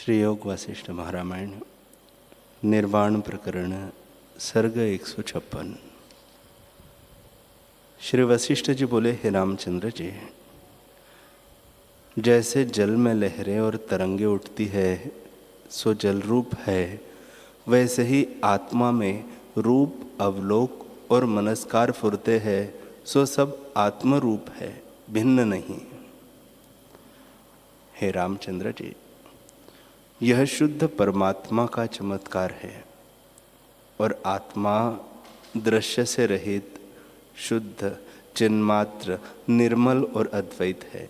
श्री योग वासिष्ठ महारामायण निर्वाण प्रकरण सर्ग 156। श्री वशिष्ठ जी बोले, हे रामचंद्र जी, जैसे जल में लहरें और तरंगे उठती है सो जल रूप है, वैसे ही आत्मा में रूप अवलोक और मनस्कार फुरते हैं सो सब आत्म रूप है, भिन्न नहीं। हे रामचंद्र जी, यह शुद्ध परमात्मा का चमत्कार है और आत्मा दृश्य से रहित शुद्ध चिन्मात्र निर्मल और अद्वैत है,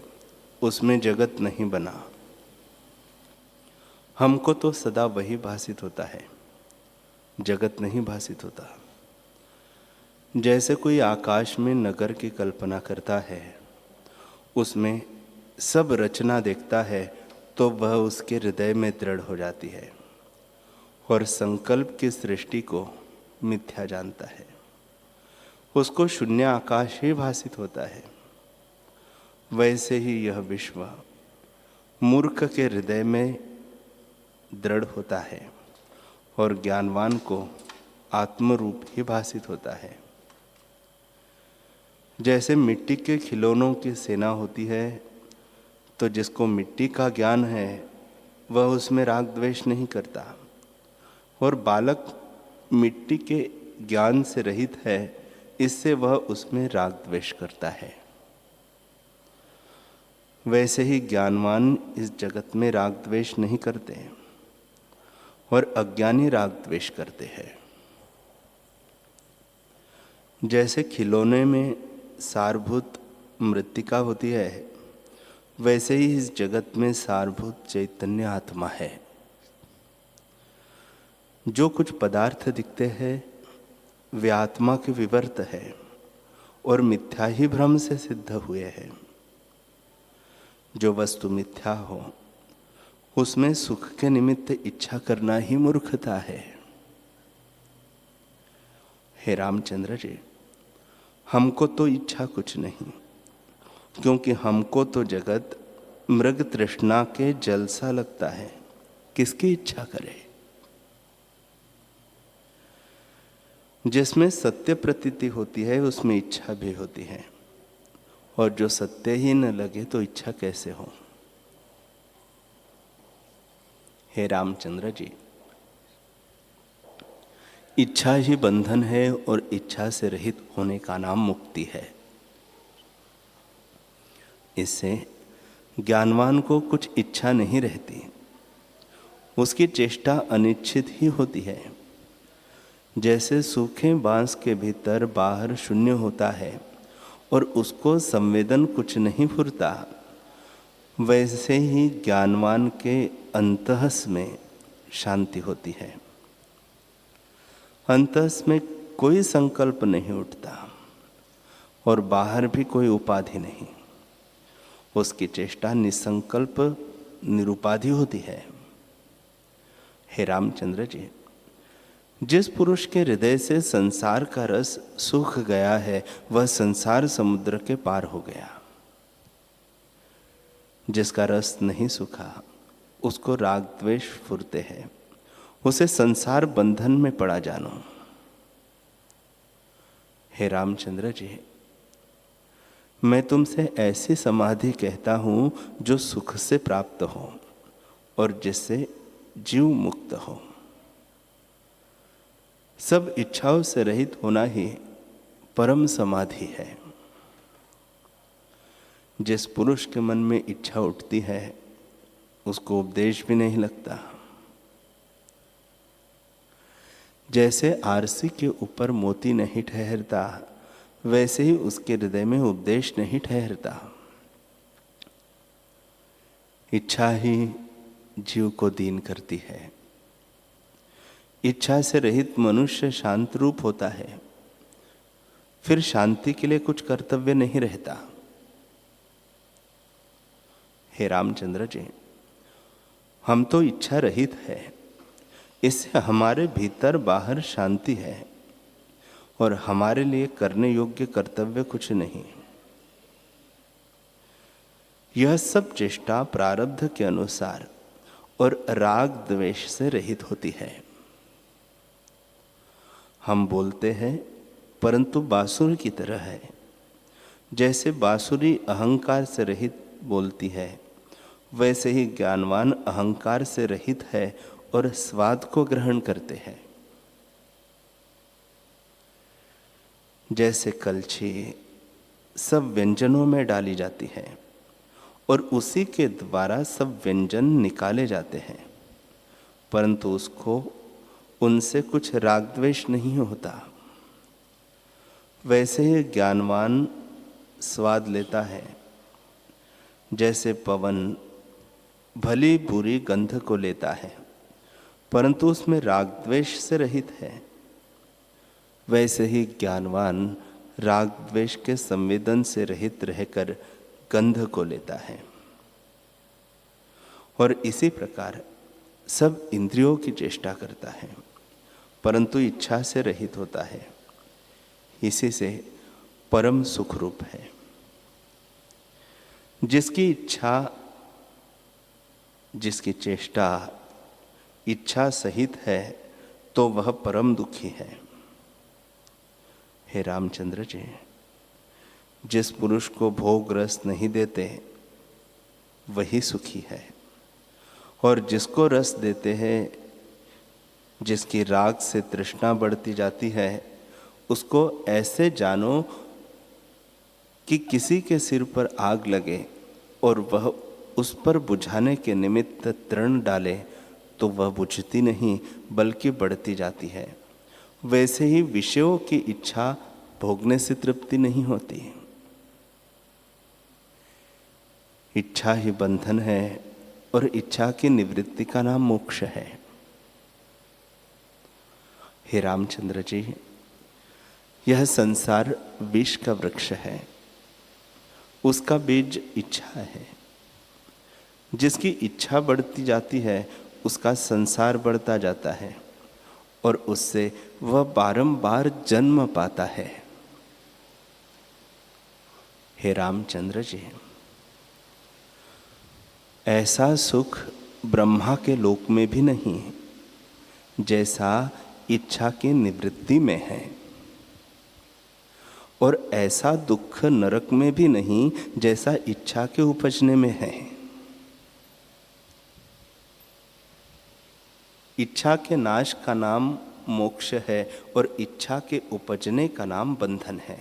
उसमें जगत नहीं बना। हमको तो सदा वही भासित होता है, जगत नहीं भासित होता। जैसे कोई आकाश में नगर की कल्पना करता है, उसमें सब रचना देखता है तो वह उसके हृदय में दृढ़ हो जाती है और संकल्प की सृष्टि को मिथ्या जानता है, उसको शून्य आकाश ही भासित होता है। वैसे ही यह विश्व मूर्ख के हृदय में दृढ़ होता है और ज्ञानवान को आत्मरूप ही भासित होता है। जैसे मिट्टी के खिलौनों की सेना होती है, तो जिसको मिट्टी का ज्ञान है वह उसमें राग द्वेष नहीं करता, और बालक मिट्टी के ज्ञान से रहित है, इससे वह उसमें राग द्वेष करता है। वैसे ही ज्ञानवान इस जगत में राग द्वेष नहीं करते और अज्ञानी राग द्वेष करते हैं। जैसे खिलौने में सारभूत मृत्तिका होती है, वैसे ही इस जगत में सारभूत चैतन्य आत्मा है। जो कुछ पदार्थ दिखते हैं वे आत्मा के विवर्त है और मिथ्या ही भ्रम से सिद्ध हुए हैं। जो वस्तु मिथ्या हो उसमें सुख के निमित्त इच्छा करना ही मूर्खता है। हे रामचंद्र जी, हमको तो इच्छा कुछ नहीं, क्योंकि हमको तो जगत मृग तृष्णा के जल सा लगता है, किसकी इच्छा करे। जिसमें सत्य प्रतीति होती है उसमें इच्छा भी होती है, और जो सत्य ही न लगे तो इच्छा कैसे हो। हे रामचंद्र जी, इच्छा ही बंधन है और इच्छा से रहित होने का नाम मुक्ति है। इससे ज्ञानवान को कुछ इच्छा नहीं रहती, उसकी चेष्टा अनिश्चित ही होती है। जैसे सूखे बांस के भीतर बाहर शून्य होता है और उसको संवेदन कुछ नहीं फुरता, वैसे ही ज्ञानवान के अंतस में शांति होती है। अंतस में कोई संकल्प नहीं उठता और बाहर भी कोई उपाधि नहीं, उसकी चेष्टा निसंकल्प निरुपाधि होती है। हे रामचंद्र जी, जिस पुरुष के हृदय से संसार का रस सूख गया है वह संसार समुद्र के पार हो गया। जिसका रस नहीं सूखा उसको राग द्वेष फुरते हैं, उसे संसार बंधन में पड़ा जानो। हे रामचंद्र जी, मैं तुमसे ऐसी समाधि कहता हूं जो सुख से प्राप्त हो और जिससे जीव मुक्त हो। सब इच्छाओं से रहित होना ही परम समाधि है। जिस पुरुष के मन में इच्छा उठती है उसको उपदेश भी नहीं लगता। जैसे आरसी के ऊपर मोती नहीं ठहरता, वैसे ही उसके हृदय में उपदेश नहीं ठहरता। इच्छा ही जीव को दीन करती है। इच्छा से रहित मनुष्य शांत रूप होता है, फिर शांति के लिए कुछ कर्तव्य नहीं रहता। हे रामचंद्र जी, हम तो इच्छा रहित है, इससे हमारे भीतर बाहर शांति है और हमारे लिए करने योग्य कर्तव्य कुछ नहीं। यह सब चेष्टा प्रारब्ध के अनुसार और राग द्वेष से रहित होती है। हम बोलते हैं परंतु बांसुरी की तरह है। जैसे बांसुरी अहंकार से रहित बोलती है, वैसे ही ज्ञानवान अहंकार से रहित है और स्वाद को ग्रहण करते हैं। जैसे कलछी सब व्यंजनों में डाली जाती है और उसी के द्वारा सब व्यंजन निकाले जाते हैं, परंतु उसको उनसे कुछ राग द्वेष नहीं होता। वैसे ही ज्ञानवान स्वाद लेता है। जैसे पवन भली बुरी गंध को लेता है, परंतु उसमें राग द्वेष से रहित है, वैसे ही ज्ञानवान राग द्वेष के संवेदन से रहित रहकर गंध को लेता है। और इसी प्रकार सब इंद्रियों की चेष्टा करता है, परंतु इच्छा से रहित होता है। इसी से परम सुख रूप है। जिसकी इच्छा, जिसकी चेष्टा इच्छा सहित है, तो वह परम दुखी है। हे रामचंद्र जी, जिस पुरुष को भोग रस नहीं देते वही सुखी है, और जिसको रस देते हैं, जिसकी राग से तृष्णा बढ़ती जाती है, उसको ऐसे जानो कि किसी के सिर पर आग लगे और वह उस पर बुझाने के निमित्त तृण डाले तो वह बुझती नहीं बल्कि बढ़ती जाती है। वैसे ही विषयों की इच्छा भोगने से तृप्ति नहीं होती। इच्छा ही बंधन है और इच्छा की निवृत्ति का नाम मोक्ष है। हे रामचंद्र जी, यह संसार विष का वृक्ष है, उसका बीज इच्छा है। जिसकी इच्छा बढ़ती जाती है उसका संसार बढ़ता जाता है और उससे वह बारंबार जन्म पाता है। हे रामचंद्र जी, ऐसा सुख ब्रह्मा के लोक में भी नहीं जैसा इच्छा की निवृत्ति में है, और ऐसा दुख नरक में भी नहीं जैसा इच्छा के उपजने में है। इच्छा के नाश का नाम मोक्ष है और इच्छा के उपजने का नाम बंधन है।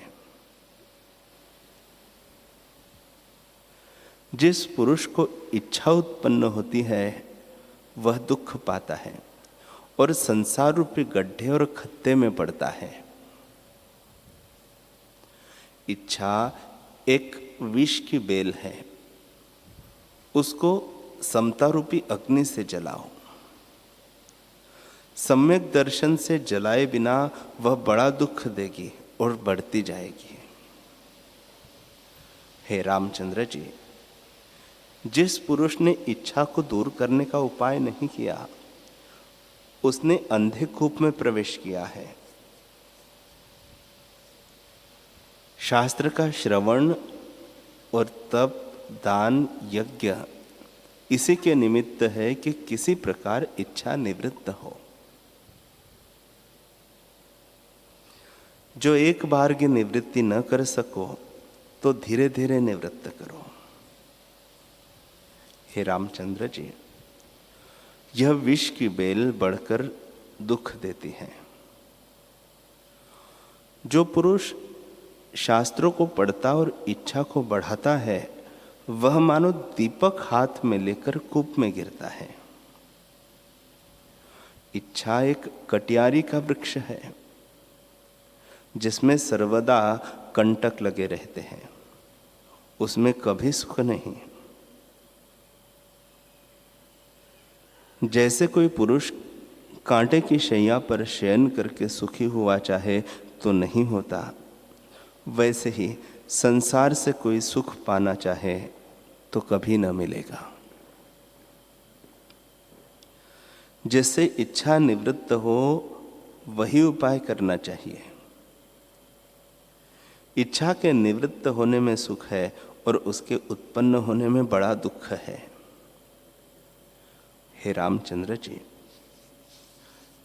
जिस पुरुष को इच्छा उत्पन्न होती है वह दुख पाता है और संसार रूपी गड्ढे और खत्ते में पड़ता है। इच्छा एक विष की बेल है, उसको समता रूपी अग्नि से जलाओ। सम्यक दर्शन से जलाए बिना वह बड़ा दुख देगी और बढ़ती जाएगी। हे रामचंद्र जी, जिस पुरुष ने इच्छा को दूर करने का उपाय नहीं किया उसने अंधे कूप में प्रवेश किया है। शास्त्र का श्रवण और तप, दान, यज्ञ इसी के निमित्त है कि किसी प्रकार इच्छा निवृत्त हो। जो एक बार की निवृत्ति न कर सको तो धीरे धीरे निवृत्त करो। हे रामचंद्र जी, यह विष की बेल बढ़कर दुख देती है। जो पुरुष शास्त्रों को पढ़ता और इच्छा को बढ़ाता है वह मानो दीपक हाथ में लेकर कूप में गिरता है। इच्छा एक कटियारी का वृक्ष है जिसमें सर्वदा कंटक लगे रहते हैं, उसमें कभी सुख नहीं। जैसे कोई पुरुष कांटे की शैया पर शयन करके सुखी हुआ चाहे तो नहीं होता, वैसे ही संसार से कोई सुख पाना चाहे तो कभी न मिलेगा। जिससे इच्छा निवृत्त हो वही उपाय करना चाहिए। इच्छा के निवृत्त होने में सुख है और उसके उत्पन्न होने में बड़ा दुख है। हे रामचंद्र जी,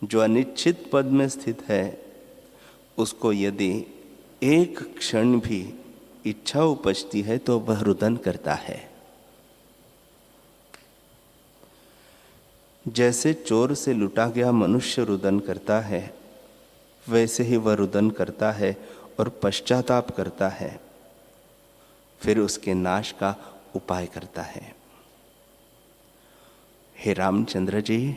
जो अनिश्चित पद में स्थित है उसको यदि एक क्षण भी इच्छा उपजती है तो वह रुदन करता है। जैसे चोर से लूटा गया मनुष्य रुदन करता है, वैसे ही वह रुदन करता है और पश्चाताप करता है, फिर उसके नाश का उपाय करता है। हे रामचंद्र जी,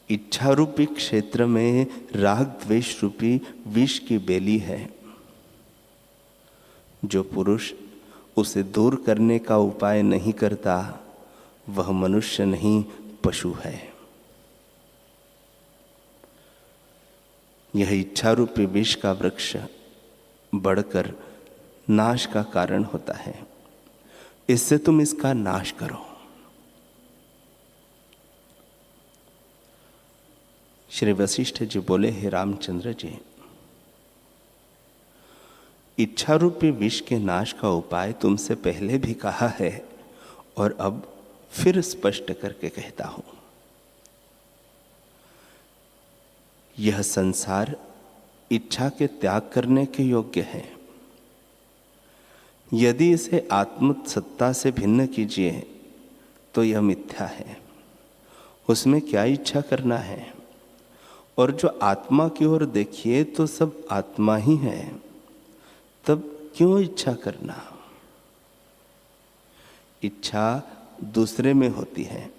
इच्छा रूपी क्षेत्र में राग द्वेष रूपी विष की बेली है। जो पुरुष उसे दूर करने का उपाय नहीं करता वह मनुष्य नहीं, पशु है। यह इच्छा रूपी विष का वृक्ष बढ़कर नाश का कारण होता है। इससे तुम इसका नाश करो। श्री वशिष्ठ जी बोले, हे रामचंद्र जी, इच्छा रूपी विष के नाश का उपाय तुमसे पहले भी कहा है और अब फिर स्पष्ट करके कहता हूं। यह संसार इच्छा के त्याग करने के योग्य है। यदि इसे आत्मसत्ता से भिन्न कीजिए तो यह मिथ्या है। उसमें क्या इच्छा करना है? और जो आत्मा की ओर देखिए तो सब आत्मा ही है, तब क्यों इच्छा करना? इच्छा दूसरे में होती है,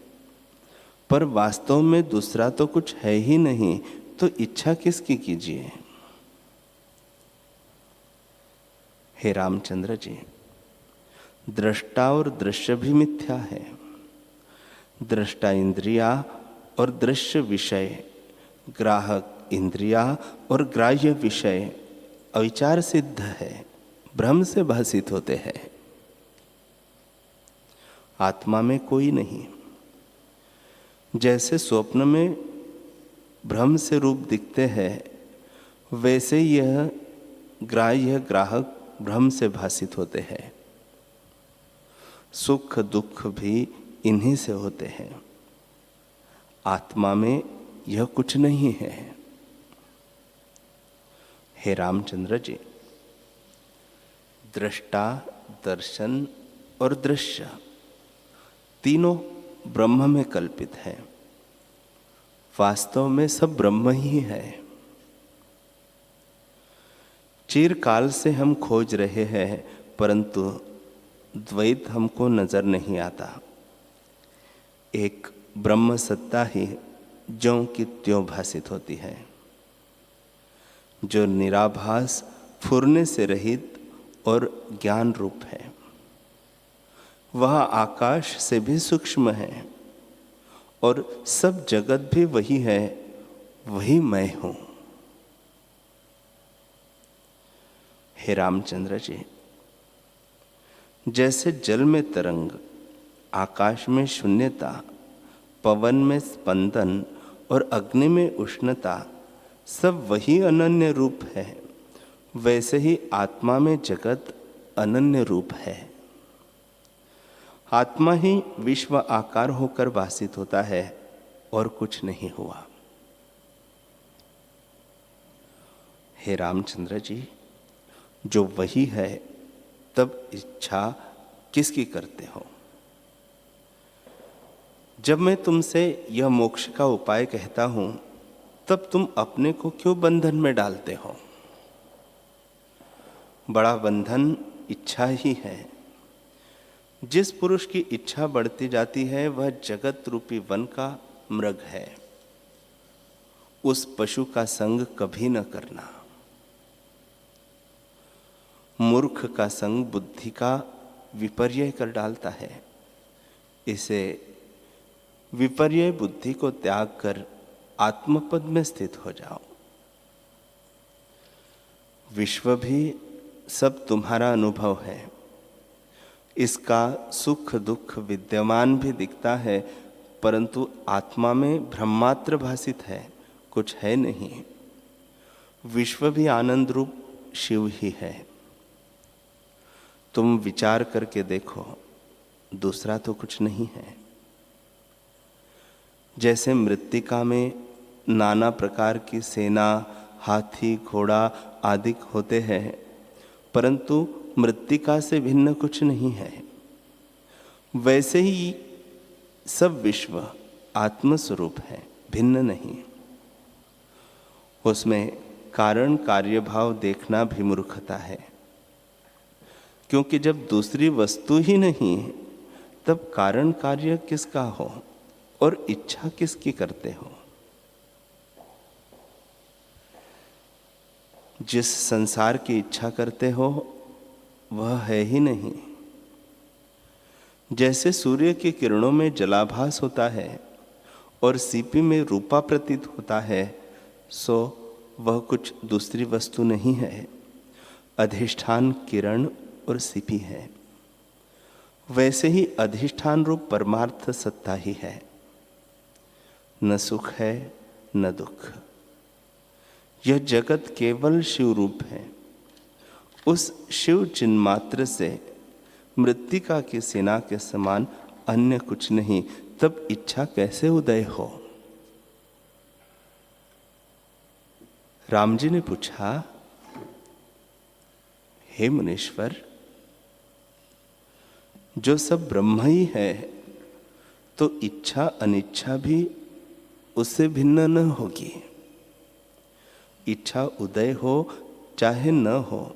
पर वास्तव में दूसरा तो कुछ है ही नहीं, तो इच्छा किसकी कीजिए? हे रामचंद्र जी, दृष्टा और दृश्य भी मिथ्या है। दृष्टा इंद्रिया और दृश्य विषय, ग्राहक इंद्रिया और ग्राह्य विषय अविचार सिद्ध है, भ्रम से भासित होते हैं। आत्मा में कोई नहीं। जैसे स्वप्न में भ्रम से रूप दिखते हैं, वैसे यह ग्राह्य ग्राहक भ्रम से भासित होते हैं। सुख दुख भी इन्हीं से होते हैं। आत्मा में यह कुछ नहीं है। हे रामचंद्र जी, दृष्टा, दर्शन और दृश्य तीनों ब्रह्म में कल्पित है। वास्तव में सब ब्रह्म ही है। चिरकाल से हम खोज रहे हैं, परंतु द्वैत हमको नजर नहीं आता। एक ब्रह्म सत्ता ही ज्यों की त्यों भासित होती है, जो निराभास, फुरने से रहित और ज्ञान रूप है। वह आकाश से भी सूक्ष्म है और सब जगत भी वही है, वही मैं हूं। हे रामचंद्र जी, जैसे जल में तरंग, आकाश में शून्यता, पवन में स्पंदन और अग्नि में उष्णता सब वही अनन्य रूप है, वैसे ही आत्मा में जगत अनन्य रूप है। आत्मा ही विश्व आकार होकर भासित होता है और कुछ नहीं हुआ। हे रामचंद्र जी, जो वही है, तब इच्छा किसकी करते हो? जब मैं तुमसे यह मोक्ष का उपाय कहता हूं, तब तुम अपने को क्यों बंधन में डालते हो? बड़ा बंधन इच्छा ही है। जिस पुरुष की इच्छा बढ़ती जाती है वह जगत रूपी वन का मृग है। उस पशु का संग कभी न करना। मूर्ख का संग बुद्धि का विपर्य कर डालता है। इसे विपर्य बुद्धि को त्याग कर आत्मपद में स्थित हो जाओ। विश्व भी सब तुम्हारा अनुभव है। इसका सुख दुख विद्यमान भी दिखता है, परंतु आत्मा में भ्रममात्र भासित है, कुछ है नहीं। विश्व भी आनंद रूप शिव ही है। तुम विचार करके देखो, दूसरा तो कुछ नहीं है। जैसे मृत्तिका में नाना प्रकार की सेना, हाथी, घोड़ा आदि होते हैं, परंतु मृत्तिका से भिन्न कुछ नहीं है, वैसे ही सब विश्व आत्मस्वरूप है, भिन्न नहीं। उसमें कारण कार्य भाव देखना भी मूर्खता है, क्योंकि जब दूसरी वस्तु ही नहीं है तब कारण कार्य किसका हो और इच्छा किसकी करते हो। जिस संसार की इच्छा करते हो वह है ही नहीं। जैसे सूर्य की किरणों में जलाभास होता है और सीपी में रूपा प्रतीत होता है, सो वह कुछ दूसरी वस्तु नहीं है, अधिष्ठान किरण और सीपी है। वैसे ही अधिष्ठान रूप परमार्थ सत्ता ही है, न सुख है न दुख। यह जगत केवल शिव रूप है। उस शिव चिन्ह मात्र से मृत्तिका की सेना के समान अन्य कुछ नहीं, तब इच्छा कैसे उदय हो। राम जी ने पूछा, हे मुनीश्वर, जो सब ब्रह्म ही है तो इच्छा अनिच्छा भी उससे भिन्न न होगी। इच्छा उदय हो चाहे न हो,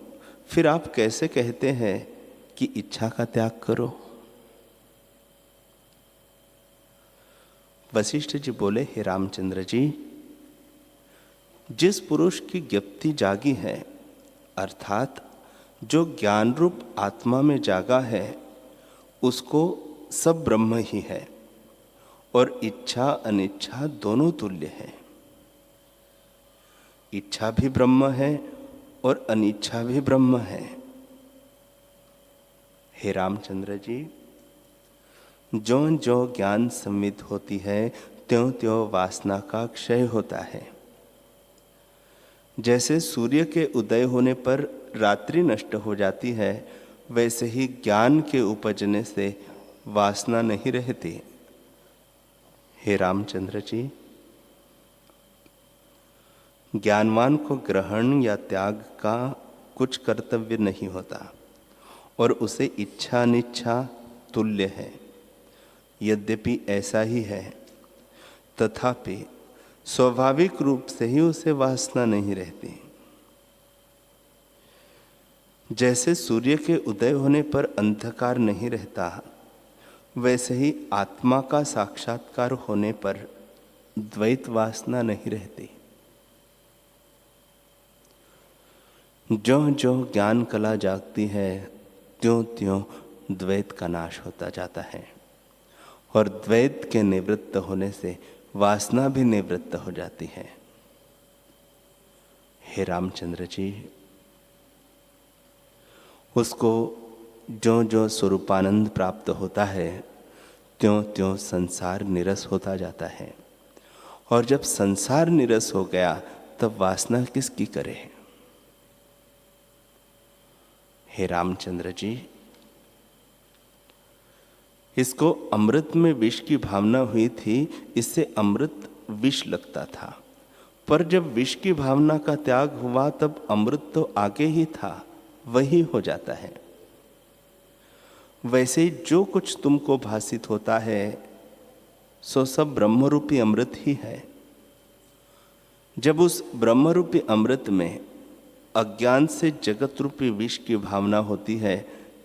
फिर आप कैसे कहते हैं कि इच्छा का त्याग करो। वशिष्ठ जी बोले, हे रामचंद्र जी, जिस पुरुष की ज्ञप्ति जागी है, अर्थात जो ज्ञान रूप आत्मा में जागा है, उसको सब ब्रह्म ही है और इच्छा अनिच्छा दोनों तुल्य है। इच्छा भी ब्रह्म है और अनिच्छा भी ब्रह्म है। हे रामचंद्र जी, ज्यों ज्यों ज्ञान संवित होती है त्यों त्यों वासना का क्षय होता है। जैसे सूर्य के उदय होने पर रात्रि नष्ट हो जाती है, वैसे ही ज्ञान के उपजने से वासना नहीं रहती। हे रामचंद्र जी, ज्ञानवान को ग्रहण या त्याग का कुछ कर्तव्य नहीं होता और उसे इच्छा अनिच्छा तुल्य है। यद्यपि ऐसा ही है, तथापि स्वाभाविक रूप से ही उसे वासना नहीं रहती। जैसे सूर्य के उदय होने पर अंधकार नहीं रहता, वैसे ही आत्मा का साक्षात्कार होने पर द्वैत वासना नहीं रहती। ज्यों ज्यों ज्ञान कला जागती है, त्यों त्यों द्वैत का नाश होता जाता है और द्वैत के निवृत्त होने से वासना भी निवृत्त हो जाती है। हे रामचंद्र जी, उसको ज्यों ज्यों स्वरूपानंद प्राप्त होता है, त्यों त्यों संसार निरस होता जाता है और जब संसार निरस हो गया तब वासना किसकी करे। हे रामचंद्र जी, इसको अमृत में विष की भावना हुई थी, इससे अमृत विष लगता था, पर जब विष की भावना का त्याग हुआ तब अमृत तो आगे ही था, वही हो जाता है। वैसे ही जो कुछ तुमको भासित होता है सो सब ब्रह्मरूपी अमृत ही है। जब उस ब्रह्मरूपी अमृत में अज्ञान से जगत रूपी विष की भावना होती है,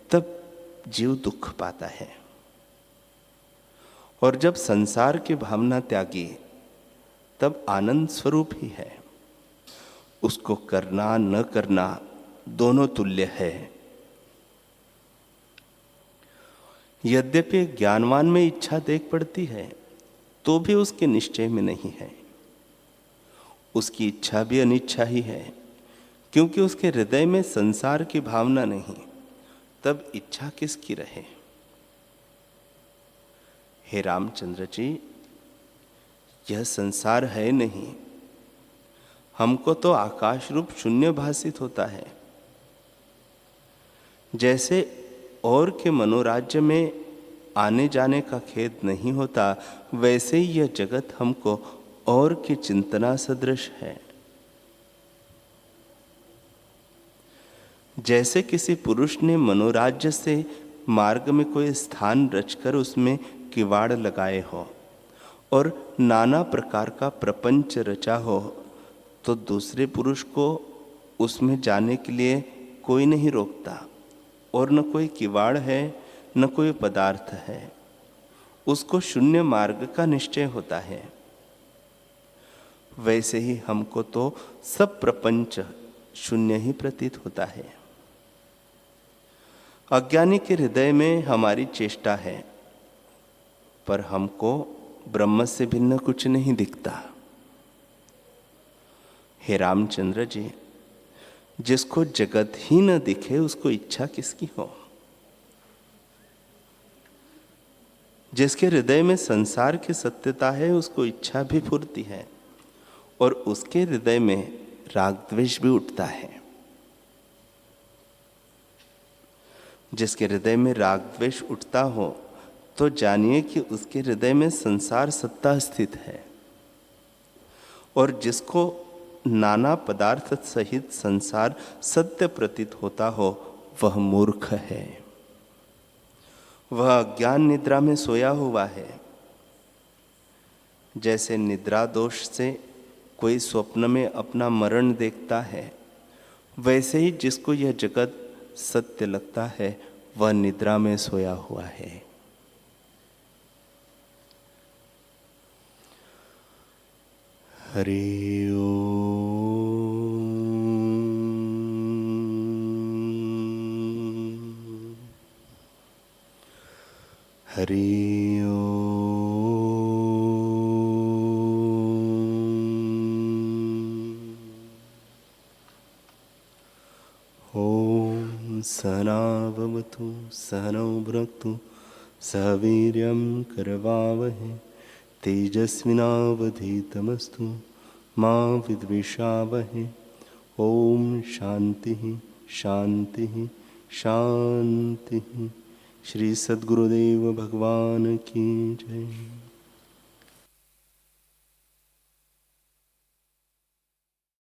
तब जीव दुख पाता है और जब संसार की भावना त्यागी तब आनंद स्वरूप ही है। उसको करना न करना दोनों तुल्य है। यद्यपि ज्ञानवान में इच्छा देख पड़ती है तो भी उसके निश्चय में नहीं है। उसकी इच्छा भी अनिच्छा ही है, क्योंकि उसके हृदय में संसार की भावना नहीं, तब इच्छा किसकी रहे। हे रामचंद्र जी, यह संसार है नहीं, हमको तो आकाश रूप शून्य भासित होता है। जैसे और के मनोराज्य में आने जाने का खेद नहीं होता, वैसे ही यह जगत हमको और की चिंतना सदृश है। जैसे किसी पुरुष ने मनोराज्य से मार्ग में कोई स्थान रचकर उसमें किवाड़ लगाए हो और नाना प्रकार का प्रपंच रचा हो, तो दूसरे पुरुष को उसमें जाने के लिए कोई नहीं रोकता, और न कोई किवाड़ है न कोई पदार्थ है। उसको शून्य मार्ग का निश्चय होता है। वैसे ही हमको तो सब प्रपंच शून्य ही प्रतीत होता है। अज्ञानी के हृदय में हमारी चेष्टा है, पर हमको ब्रह्म से भिन्न कुछ नहीं दिखता। हे रामचंद्र जी, जिसको जगत ही न दिखे उसको इच्छा किसकी हो? जिसके हृदय में संसार की सत्यता है उसको इच्छा भी फुरती है, और उसके हृदय में राग द्वेष भी उठता है। जिसके हृदय में राग द्वेष उठता हो तो जानिए कि उसके हृदय में संसार सत्ता स्थित है, और जिसको नाना पदार्थ सहित संसार सत्य प्रतीत होता हो वह मूर्ख है। वह अज्ञान निद्रा में सोया हुआ है। जैसे निद्रा दोष से कोई स्वप्न में अपना मरण देखता है, वैसे ही जिसको यह जगत सत्य लगता है वह निद्रा में सोया हुआ है। हरि ओम। हरि ओम। ओम सहना भवतु सहनौ भुनक्तु सह वीर्यं करवावहै तेजस्विनावधीतमस्तु मा विद्विषावहै। ओम शांति शांति शांति। श्री सद्गुरुदेव भगवान की जय।